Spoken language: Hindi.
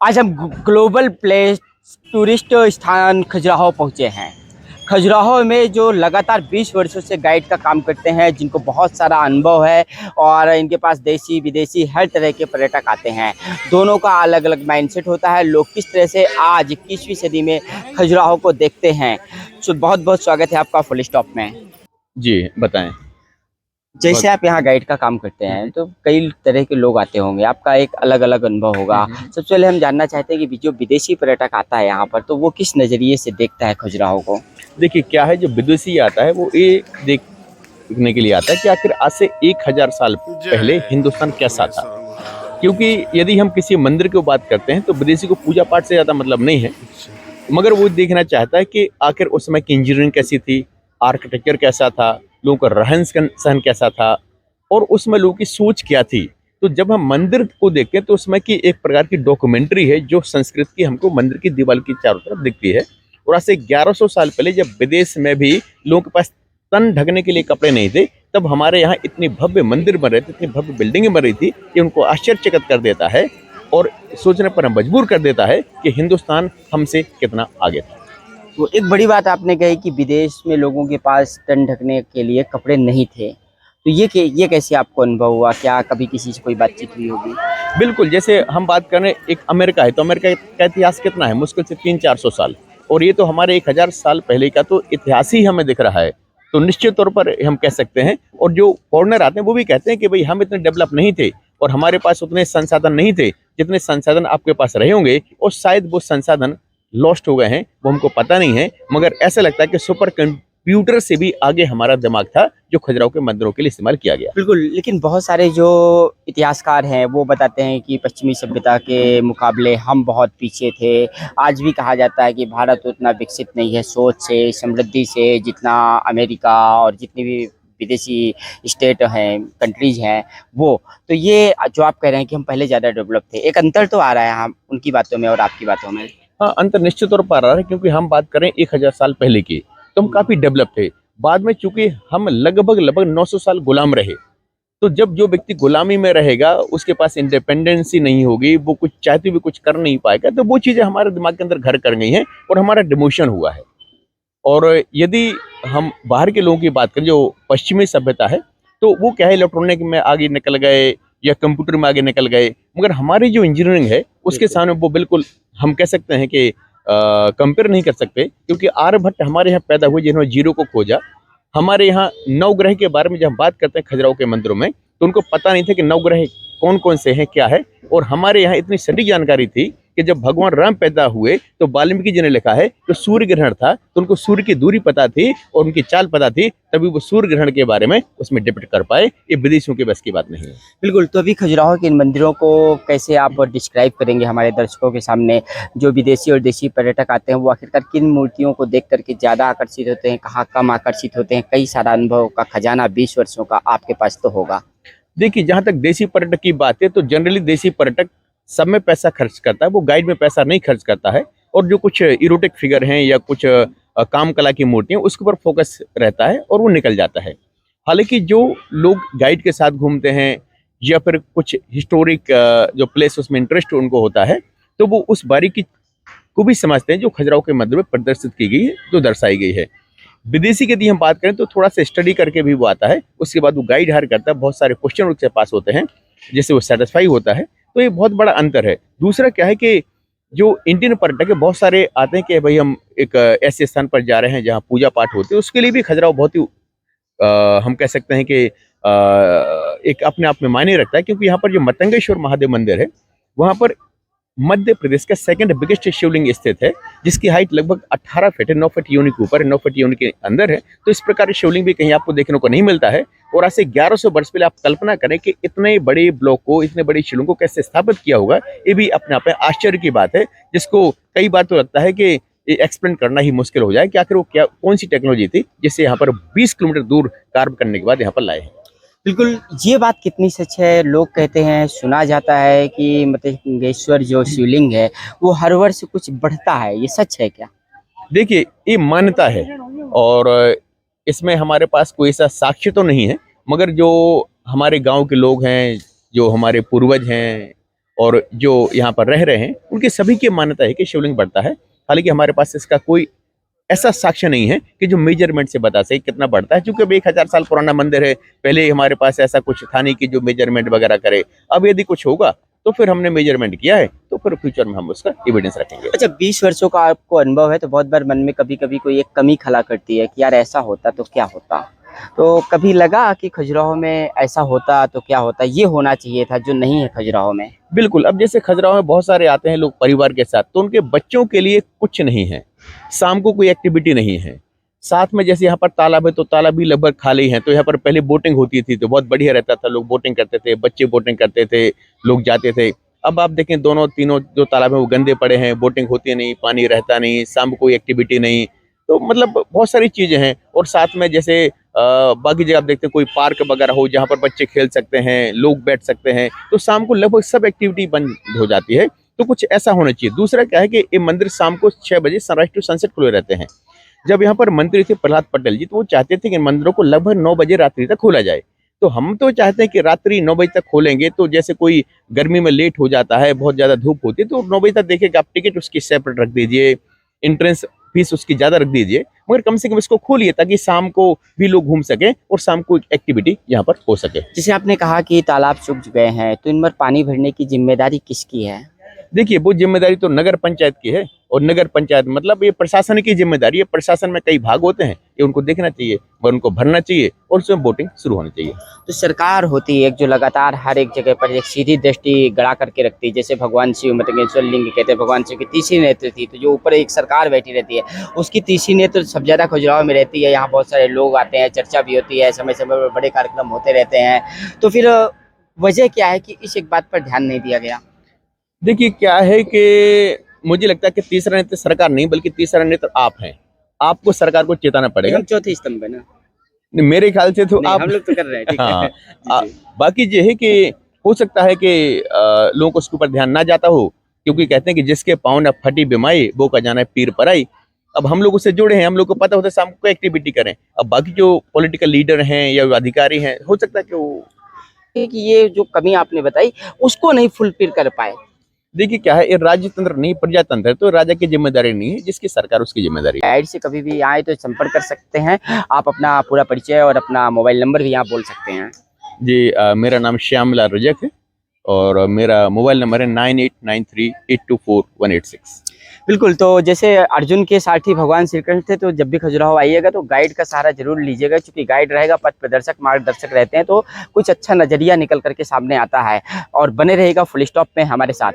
आज हम ग्लोबल प्लेस टूरिस्ट स्थान खजुराहो पहुँचे हैं। खजुराहो में जो लगातार 20 वर्षों से गाइड का काम करते हैं, जिनको बहुत सारा अनुभव है और इनके पास देसी विदेशी हर तरह के पर्यटक आते हैं। दोनों का अलग अलग माइंडसेट होता है। लोग किस तरह से आज 21वीं सदी में खजुराहो को देखते हैं। बहुत बहुत स्वागत है आपका फुल स्टॉप में। जी, बताएँ। जैसे आप यहाँ गाइड का काम करते हैं तो कई तरह के लोग आते होंगे, आपका एक अलग अलग अनुभव होगा। सबसे पहले हम जानना चाहते हैं कि जो विदेशी पर्यटक आता है यहाँ पर, तो वो किस नज़रिए से देखता है खजुराहो को। देखिए क्या है, जो विदेशी आता है वो ये देखने के लिए आता है कि आखिर आज से 1000 साल पहले हिंदुस्तान कैसा था। क्योंकि यदि हम किसी मंदिर की बात करते हैं तो विदेशी को पूजा पाठ से ज़्यादा मतलब नहीं है, मगर वो देखना चाहता है कि आखिर उस समय की इंजीनियरिंग कैसी थी, आर्किटेक्चर कैसा था, लोगों का रहन-सहन कैसा था और उसमें लोगों की सोच क्या थी। तो जब हम मंदिर को देखते हैं तो उसमें की एक प्रकार की डॉक्यूमेंट्री है जो संस्कृत की हमको मंदिर की दीवार की चारों तरफ दिखती है। और आज से 1100 साल पहले जब विदेश में भी लोगों के पास तन ढकने के लिए कपड़े नहीं थे, तब हमारे यहाँ इतनी भव्य मंदिर बन रहे थे, इतनी भव्य बिल्डिंगें बन रही थी कि उनको आश्चर्यचकित कर देता है और सोचने पर मजबूर कर देता है कि हिंदुस्तान हमसे कितना आगे था। तो एक बड़ी बात आपने कही कि विदेश में लोगों के पास तन ढकने के लिए कपड़े नहीं थे, तो ये कैसे आपको अनुभव हुआ? क्या कभी किसी से कोई बातचीत हुई होगी? बिल्कुल, जैसे हम बात करें एक अमेरिका है, तो अमेरिका का इतिहास कितना है? मुश्किल से 300-400 साल और ये तो हमारे 1000 साल पहले का तो इतिहास ही हमें दिख रहा है। तो निश्चित तौर पर हम कह सकते हैं और जो फॉरेनर आते हैं वो भी कहते हैं कि भई हम इतने डेवलप नहीं थे और हमारे पास उतने संसाधन नहीं थे, जितने संसाधन आपके पास रहे होंगे और शायद वो संसाधन लॉस्ट हो गए हैं, वो हमको पता नहीं है। मगर ऐसा लगता है कि सुपर कंप्यूटर से भी आगे हमारा दिमाग था, जो खजुराहो के मंदिरों के लिए इस्तेमाल किया गया। बिल्कुल, लेकिन बहुत सारे जो इतिहासकार हैं वो बताते हैं कि पश्चिमी सभ्यता के मुकाबले हम बहुत पीछे थे। आज भी कहा जाता है कि भारत उतना विकसित नहीं है सोच से, समृद्धि से, जितना अमेरिका और जितनी भी विदेशी स्टेट हैं, कंट्रीज़ हैं वो। तो ये जो आप कह रहे हैं कि हम पहले ज़्यादा डेवलप थे, एक अंतर तो आ रहा है हम उनकी बातों में और आपकी बातों में। हाँ, अंतर निश्चित तौर पर आ रहा है क्योंकि हम बात करें 1000 साल पहले की, तो हम काफ़ी डेवलप थे। बाद में चूँकि हम लगभग 900 साल गुलाम रहे, तो जब जो व्यक्ति गुलामी में रहेगा, उसके पास इंडिपेंडेंसी नहीं होगी, वो कुछ चाहते हुए कुछ कर नहीं पाएगा, तो वो चीज़ें हमारे दिमाग के अंदर घर कर गई हैं और हमारा डिमोशन हुआ है। और यदि हम बाहर के लोगों की बात करें, जो पश्चिमी सभ्यता है, तो वो क्या है इलेक्ट्रॉनिक में आगे निकल गए या कंप्यूटर में आगे निकल गए, मगर हमारी जो इंजीनियरिंग है, उसके सामने वो बिल्कुल हम कह सकते हैं कि कंपेयर नहीं कर सकते क्योंकि आर्यभट्ट हमारे यहाँ पैदा हुए जिन्होंने जीरो को खोजा। हमारे यहाँ नवग्रह के बारे में जब हम बात करते हैं खजुराहो के मंदिरों में, तो उनको पता नहीं था कि नवग्रह कौन-कौन से हैं, क्या है। और हमारे यहाँ इतनी सटीक जानकारी थी कि जब भगवान राम पैदा हुए तो वाल्मीकि जी ने लिखा है कि सूर्य ग्रहण था, तो उनको सूर्य की दूरी पता थी और उनकी चाल पता थी, तभी वो सूर्य ग्रहण के बारे में उसमें डिपिक्ट कर पाए। ये विदेशियों के बस की बात नहीं है। बिल्कुल, तो अभी खजुराहो के इन मंदिरों को कैसे आप डिस्क्राइब करेंगे हमारे दर्शकों के सामने? जो विदेशी और देशी पर्यटक आते हैं वो आखिरकार किन मूर्तियों को देख कर के ज़्यादा आकर्षित होते हैं, कहाँ कम आकर्षित होते हैं? कई सारा अनुभव का खजाना 20 वर्षों का आपके पास तो होगा। देखिए, जहाँ तक देसी पर्यटक की बात है, तो जनरली देसी पर्यटक सब में पैसा खर्च करता है, वो गाइड में पैसा नहीं खर्च करता है और जो कुछ इरोटिक फिगर हैं या कुछ काम कला की मूर्तियाँ, उसके ऊपर फोकस रहता है और वो निकल जाता है। हालाँकि जो लोग गाइड के साथ घूमते हैं या फिर कुछ हिस्टोरिक जो प्लेस उसमें इंटरेस्ट उनको होता है, तो वो उस बारीकी को भी समझते हैं जो खजुराहो के मंदिर में प्रदर्शित की गई है, जो दर्शाई गई है। विदेशी की यदि हम बात करें तो थोड़ा सा स्टडी करके भी वो आता है, उसके बाद वो गाइड हायर करता है, बहुत सारे क्वेश्चन उसके पास होते हैं, जिससे वो सेटिस्फाई होता है, तो ये बहुत बड़ा अंतर है। दूसरा क्या है कि जो इंडियन पर्यटक है बहुत सारे आते हैं कि भाई हम एक ऐसे स्थान पर जा रहे हैं जहाँ पूजा पाठ होते हैं, उसके लिए भी खजुराहो बहुत ही हम कह सकते हैं कि एक अपने आप में मायने रखता है क्योंकि यहाँ पर जो मतंगेश्वर महादेव मंदिर है, वहाँ पर मध्य प्रदेश का सेकंड बिगेस्ट शिवलिंग स्थित है, जिसकी हाइट लगभग 18 फीट है, 9 फीट योनि के ऊपर है, 9 फीट योनि के अंदर है। तो इस प्रकार की शिवलिंग भी कहीं आपको देखने को नहीं मिलता है। और आज से 1100 वर्ष पहले आप कल्पना करें कि इतने बड़े ब्लॉक को, इतने बड़ी शिवलिंग को कैसे स्थापित किया होगा, ये भी अपने आप में आश्चर्य की बात है, जिसको कई बार तो लगता है कि ये एक्सप्लेन करना ही मुश्किल हो जाए कि आखिर वो क्या कौन सी टेक्नोलॉजी थी जिससे यहाँ पर 20 किलोमीटर दूर कार्व करने के बाद यहाँ पर लाए हैं। बिल्कुल, ये बात कितनी सच है? लोग कहते हैं, सुना जाता है कि मतंगेश्वर जो शिवलिंग है, वो हर वर्ष कुछ बढ़ता है, ये सच है क्या? देखिए, ये मान्यता है और इसमें हमारे पास कोई ऐसा साक्ष्य तो नहीं है, मगर जो हमारे गांव के लोग हैं, जो हमारे पूर्वज हैं और जो यहाँ पर रह रहे हैं उनकी सभी की मान्यता है कि शिवलिंग बढ़ता है। हालांकि हमारे पास इसका कोई ऐसा साक्ष्य नहीं है कि जो मेजरमेंट से बता सके कितना बढ़ता है, क्योंकि अब 1000 साल पुराना मंदिर है। पहले हमारे पास ऐसा कुछ था नहीं कि जो मेजरमेंट वगैरह करे। अब यदि कुछ होगा तो फिर हमने मेजरमेंट किया है, तो फिर फ्यूचर में हम उसका एविडेंस रखेंगे। अच्छा, 20 वर्षों का आपको अनुभव है, तो बहुत बार मन में कभी कभी कोई एक कमी खला करती है कि यार ऐसा होता तो क्या होता। तो कभी लगा कि खजुराहो में ऐसा होता तो क्या होता, ये होना चाहिए था जो नहीं है खजुराहो में? बिल्कुल। अब जैसे खजुराहो में बहुत सारे आते हैं लोग परिवार के साथ, तो उनके बच्चों के लिए कुछ नहीं है, शाम को कोई एक्टिविटी नहीं है। साथ में जैसे यहाँ पर तालाब है, तो तालाब भी लगभग खाली है। तो यहाँ पर पहले बोटिंग होती थी, तो बहुत बढ़िया रहता था, लोग बोटिंग करते थे, बच्चे बोटिंग करते थे, लोग जाते थे। अब आप देखें दोनों तीनों जो तालाब है वो गंदे पड़े हैं, बोटिंग होती नहीं, पानी रहता नहीं, शाम को कोई एक्टिविटी नहीं। तो मतलब बहुत सारी चीजें हैं। और साथ में जैसे बाकी जगह आप देखते हैं कोई पार्क वगैरह हो जहाँ पर बच्चे खेल सकते हैं, लोग बैठ सकते हैं, तो शाम को लगभग सब एक्टिविटी बंद हो जाती है। तो कुछ ऐसा होना चाहिए। दूसरा क्या है कि ये मंदिर शाम को 6 बजे सनराइज टू सनसेट खुले रहते हैं। जब यहाँ पर मंत्री थे प्रहलाद पटेल जी, तो वो चाहते थे कि मंदिरों को लगभग 9 बजे रात्रि तक खोला जाए। तो हम तो चाहते हैं कि रात्रि 9 बजे तक खोलेंगे, तो जैसे कोई गर्मी में लेट हो जाता है, बहुत ज्यादा धूप होती है, तो 9 बजे तक देखेगा, आप टिकट उसकी सेपरेट रख दीजिए, एंट्रेंस फीस उसकी ज्यादा रख दीजिए, मगर कम से कम इसको खोलिए ताकि शाम को भी लोग घूम सके और शाम को एक्टिविटी यहाँ पर हो सके। जैसे आपने कहा कि तालाब सूख गए हैं, तो इन पर पानी भरने की जिम्मेदारी किसकी है? देखिए, वो जिम्मेदारी तो नगर पंचायत की है, और नगर पंचायत मतलब ये प्रशासन की जिम्मेदारी है। प्रशासन में कई भाग होते हैं, ये उनको देखना चाहिए और उनको भरना चाहिए, और उसमें बोटिंग शुरू होनी चाहिए। तो सरकार होती है एक जो लगातार हर एक जगह पर एक सीधी दृष्टि गड़ा करके रखती है, जैसे भगवान शिव मतलब लिंग कहते हैं, भगवान शिव की तीसरी नेत्र थी, तो जो ऊपर एक सरकार बैठी रहती है उसकी तीसरी नेत्र सब ज्यादा खजुराहो में रहती है। यहाँ बहुत सारे लोग आते हैं, चर्चा भी होती है, समय समय पर बड़े कार्यक्रम होते रहते हैं। तो फिर वजह क्या है कि इस एक बात पर ध्यान नहीं दिया गया? देखिए, क्या है कि मुझे लगता है कि तीसरा नेत्र सरकार नहीं, बल्कि तीसरा नेत्र आप हैं। आपको सरकार को चेताना पड़ेगा। हम चौथे स्तंभ है ना? मेरे ख्याल से तो नहीं, आप हम लोग तो कर रहे हैं, ठीक है। हाँ। जी, जी। बाकी ये है कि हो सकता है कि लोगों को उसके ऊपर ध्यान ना जाता हो, क्योंकि कहते हैं कि जिसके पाँव न फटी बिमाई वो का जाना है पीर पर आई। अब हम लोग उससे जुड़े हैं, हम लोग को पता होता है शाम को एक्टिविटी करें। अब बाकी जो पॉलिटिकल लीडर हैं या अधिकारी हैं, हो सकता है कि वो कि ये जो कमी आपने बताई उसको नहीं फुलफिल कर पाए। देखिए, क्या है, ये राज्य तंत्र नहीं प्रजातंत्र है, तो राजा की जिम्मेदारी नहीं है, जिसकी सरकार उसकी जिम्मेदारी है। गाइड से कभी भी आए तो संपर्क कर सकते हैं। आप अपना पूरा परिचय और अपना मोबाइल नंबर भी यहाँ बोल सकते हैं। जी, मेरा नाम श्यामलाल रजक है, और मेरा मोबाइल नंबर है 9893824186। बिल्कुल, तो जैसे अर्जुन के सारथी भगवान श्री कृष्ण थे, तो जब भी खजुराहो आइएगा तो गाइड का सहारा जरूर लीजिएगा, क्योंकि गाइड रहेगा, पथ प्रदर्शक मार्गदर्शक रहते हैं, तो कुछ अच्छा नजरिया निकल करके सामने आता है। और बने रहेगा फुल स्टॉप में हमारे साथ।